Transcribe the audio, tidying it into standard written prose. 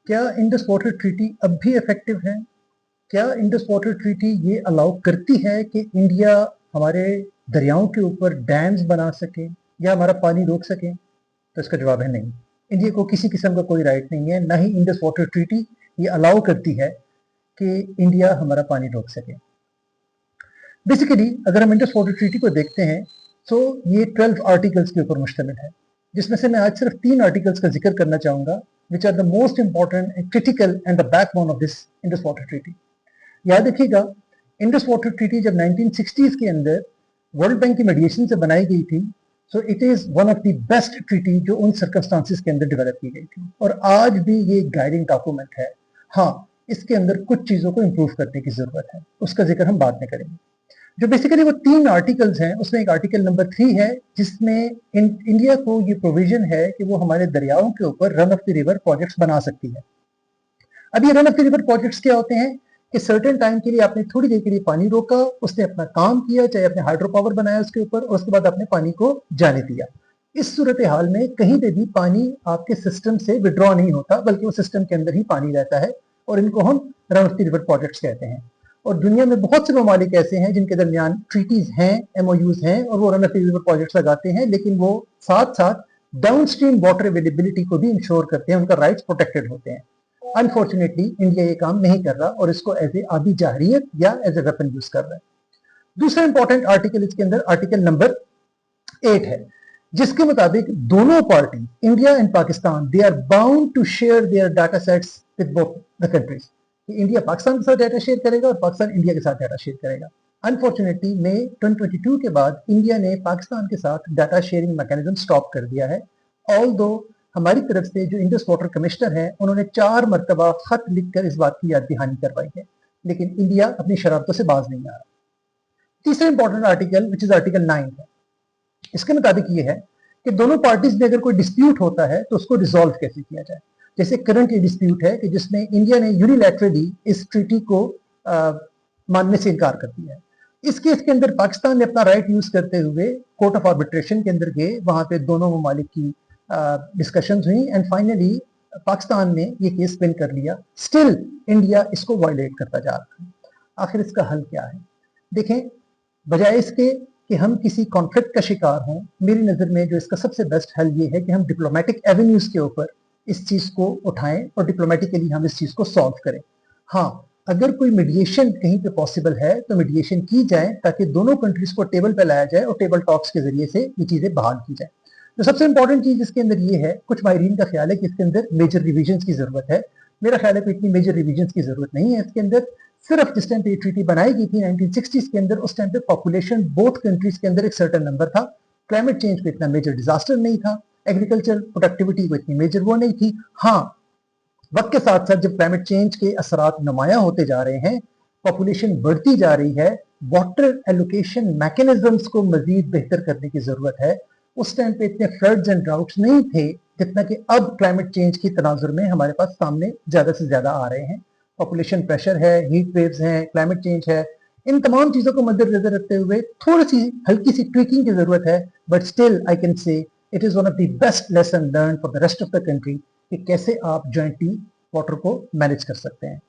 क्या Indus water treaty अब भी इफेक्टिव है? क्या इंडस वाटर ट्रीटी ये अलाउ करती है कि इंडिया हमारे दरियाओं के ऊपर डैम्स बना सके या हमारा पानी रोक सके? तो इसका जवाब है नहीं। इंडिया को किसी किस्म का कोई राइट नहीं है, ना ही इंडस वाटर ट्रीटी ये अलाउ करती है कि इंडिया हमारा पानी रोक सके। बेसिकली अगर हम इंडस वाटर ट्रीटी को देखते हैं तो ये 12 आर्टिकल्स के ऊपर मुश्तमिल है, जिसमें से मैं आज सिर्फ 3 आर्टिकल्स का जिक्र करना चाहूँगा which are the most important and critical and the backbone of this Indus water treaty. याद रखिएगा, इंडस वाटर ट्रीटी जब 1960s के अंदर वर्ल्ड बैंक की मीडिएशन से बनाई गई थी, so it is one of the best treaty जो उन सर्कमस्टांसिस के अंदर डेवलप की गई थी, और आज भी ये गाइडिंग डॉक्यूमेंट है। हाँ, इसके अंदर कुछ चीज़ों को इम्प्रूव करने की ज़रूरत है, उसका जिक्र हम बाद में करेंगे। जो बेसिकली वो 3 आर्टिकल्स हैं, उसमें एक आर्टिकल नंबर 3 है जिसमें इंडिया को ये प्रोविजन है कि वो हमारे दरियाओं के ऊपर run of the river projects बना सकती है। अब ये run of the river projects क्या होते हैं कि सर्टेन टाइम के लिए आपने थोड़ी देर के लिए पानी रोका, उसने अपना काम किया, चाहे आपने हाइड्रो पावर बनाया उसके ऊपर, और उसके बाद आपने पानी को जाने दिया। इस सूरत हाल में कहीं पे भी पानी आपके सिस्टम से विड्रॉ नहीं होता, बल्कि वो सिस्टम के अंदर ही पानी रहता है, और इनको हम run of the river projects कहते हैं। और दुनिया में बहुत से ममालिक ऐसे हैं जिनके दरमियान ट्रीटीज हैं, एमओयूज हैं, और वो run of the river projects लगाते हैं, लेकिन वो साथ साथ डाउन स्ट्रीम वाटर अवेलेबिलिटी को भी इंश्योर करते हैं, उनका राइट्स प्रोटेक्टेड होते हैं। अनफॉर्चुनेटली इंडिया ये काम नहीं कर रहा और इसको एज ए आबी जाहरियत या एज ए वेपन यूज कर रहा है। दूसरा इंपॉर्टेंट आर्टिकल इसके अंदर आर्टिकल नंबर 8 है, जिसके मुताबिक दोनों party, India and Pakistan, they are bound to share their data sets with both the countries. India Pakistan के साथ डाटा शेयर करेगा और पाकिस्तान इंडिया के साथ डाटा शेयर करेगा। अनफॉर्चुनेटली मई 2022 के बाद इंडिया ने पाकिस्तान के साथ डाटा शेयरिंग मैकेनिज्म स्टॉप कर दिया है। ऑल्दो हमारी तरफ से जो इंडस वाटर कमिश्नर है, उन्होंने 4 मरतबा खत लिखकर इस बात की याद दहानी करवाई है, लेकिन इंडिया अपनी शरारतों से बाज नहीं आ रहा। तीसरा important article which is article 9 है। इसके मुताबिक ये है कि दोनों पार्टीज में अगर कोई डिस्प्यूट होता है तो उसको रिजॉल्व कैसे किया जाए। जैसे करंट ये डिस्प्यूट है कि जिसमें इंडिया ने यूनिलैटरली इस ट्रीटी को मानने से इनकार कर दिया है। इस केस के अंदर पाकिस्तान ने अपना राइट यूज करते हुए कोर्ट ऑफ आर्बिट्रेशन के अंदर गए, वहां पे दोनों ममालिक की डिस्कशंस हुई एंड फाइनली पाकिस्तान ने ये केस विन कर लिया। स्टिल इंडिया इसको वायलेट करता जा रहा है। आखिर इसका हल क्या है? देखें, बजाय इसके कि हम किसी कॉन्फ्लिक्ट का शिकार हों, मेरी नज़र में जो इसका सबसे बेस्ट हल ये है कि हम डिप्लोमेटिक एवेन्यूज के ऊपर इस चीज़ को उठाएं और डिप्लोमेटिकली हम इस चीज़ को सॉल्व करें। हाँ, अगर कोई मीडिएशन कहीं पे पॉसिबल है तो मीडिएशन की जाए ताकि दोनों कंट्रीज को टेबल पे लाया जाए और टेबल टॉक्स के जरिए से ये चीज़ें बहाल की जाए। तो सबसे इंपॉर्टेंट चीज़ इसके अंदर ये है, कुछ माहिरीन का ख्याल है कि इसके अंदर मेजर रिविजन्स की ज़रूरत है। मेरा ख्याल है कि इतनी मेजर रिविजन्स की ज़रूरत नहीं है इसके अंदर। सिर्फ जिस टाइम पे ये ट्रीटी बनाई गई थी 1960s के अंदर, उस टाइम पे पॉपुलेशन बोथ कंट्रीज के अंदर एक सर्टेन नंबर था, क्लाइमेट चेंज पे इतना मेजर डिजास्टर नहीं था, एग्रीकल्चर प्रोडक्टिविटी को इतनी मेजर वो नहीं थी। हाँ, वक्त के साथ साथ जब क्लाइमेट चेंज के असरात नुमाया होते जा रहे हैं, पॉपुलेशन बढ़ती जा रही है, वाटर एलोकेशन मैकेनिज्म्स को मजीद बेहतर करने की जरूरत है। उस टाइम पे इतने फ्लड्स एंड ड्राउट्स नहीं थे जितना कि अब क्लाइमेट चेंज की तनाजुर में हमारे पास सामने ज्यादा से ज्यादा आ रहे हैं। पॉपुलेशन प्रेशर है, हीट वेव्स हैं, क्लाइमेट चेंज है, इन तमाम चीज़ों को मद्देनजर रखते हुए थोड़ी सी हल्की सी ट्विकिंग की ज़रूरत है, but still I can say it is one of the best lesson learn for the rest of the country कि कैसे आप जॉइंटली वाटर को मैनेज कर सकते हैं।